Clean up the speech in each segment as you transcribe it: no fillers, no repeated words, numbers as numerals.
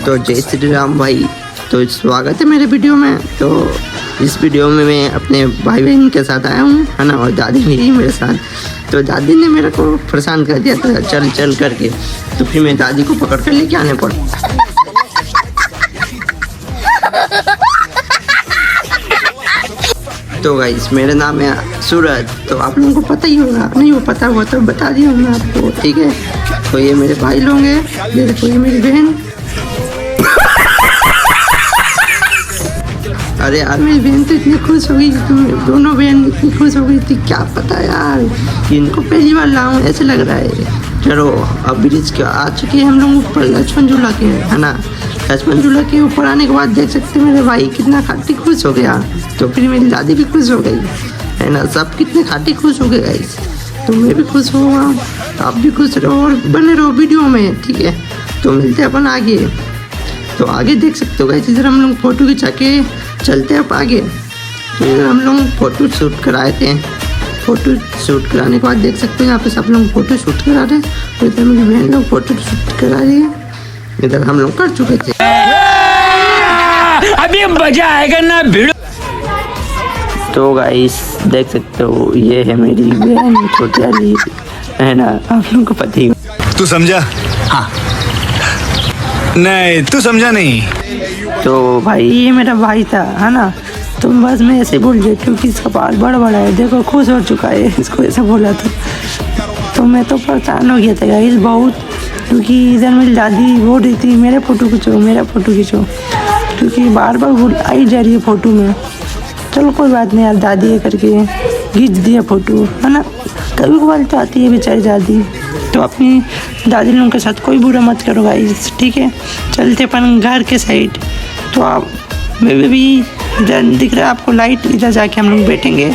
तो जय श्री राम भाई। तो स्वागत है मेरे वीडियो में। तो इस वीडियो में मैं अपने भाई बहन के साथ आया हूँ, है ना, और दादी मेरी मेरे साथ। तो दादी ने मेरे को परेशान कर दिया था चल चल करके, तो फिर मैं दादी को पकड़ कर लेके आने पड़ा। तो गाइस मेरा नाम है सूरज, तो आप लोगों को पता ही होगा, नहीं वो पता हुआ तो बता दिया हूँ मैं आपको, ठीक है। तो ये मेरे भाई लोग हैं, देखो ये मेरी बहन। अरे यार मेरी बहन तो इतनी खुश हो गई, दोनों बहन इतनी खुश हो गई थी, क्या पता यार, इनको पहली बार लाऊं ऐसे लग रहा है। चलो अब ब्रिज के आ चुके हैं हम लोग ऊपर लक्ष्मण झूला के, है ना। लक्ष्मण झूला के ऊपर आने के बाद देख सकते हैं मेरे भाई कितना खाटी खुश हो गया। तो फिर मेरी दादी भी खुश हो गई, है ना, सब कितने खाटी खुश हो गए गाइस। तो मैं भी खुश हुआ, आप भी खुश रहो और बने रहो वीडियो में, ठीक है। तो मिलते हैं अपन आगे। तो आगे देख सकते हो गाइस, इधर हम लोग फोटो खिंचा के चलते हैं अब आगे। तो इधर हम लोग फोटो शूट कराए थे, फोटो शूट कराने के बाद देख सकते हैं यहाँ पे सब लोग फोटो शूट करा रहे हैं। तो इधर मेरी बहन लोग फोटो शूट करा रही है, इधर हम लोग कर चुके थे। अभी मजा आएगा ना भिड़ो। तो गाइस देख सकते हो ये है मेरी बहन छोटी वाली, है ना, आप लोगों को पता ही। तू समझा? हाँ। नहीं तू समझा नहीं। तो भाई ये मेरा भाई था, है ना। तुम बस मैं ऐसे बोल दिया क्योंकि इसका बाल बड़ा बड़ा है, देखो खुश हो चुका है, इसको ऐसा बोला था। तो मैं तो परेशान हो गया था गाइस बहुत, क्योंकि इधर मेरी दादी बोल रही थी मेरा फ़ोटो खींचो मेरा फ़ोटो खींचो, क्योंकि बार बार भूल आई जा रही है फ़ोटो में। चलो कोई बात नहीं यार, दादी है करके खींच दिया फ़ोटो, है ना। कभी कभार तो आती है बेचारी दादी, तो अपनी दादी लोगों के साथ कोई बुरा मत करो गाइस, ठीक है। चलते अपन घर के साइड। तो आप मैं भी दिख रहा है आपको लाइट, इधर जाके हम लोग बैठेंगे।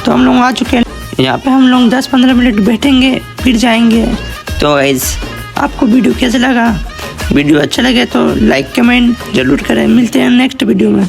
तो हम लोग आ चुके हैं यहाँ पे, हम लोग 10-15 मिनट बैठेंगे फिर जाएंगे। तो गाइस आपको वीडियो कैसा लगा? वीडियो अच्छा लगे तो लाइक कमेंट जरूर करें। मिलते हैं नेक्स्ट वीडियो में।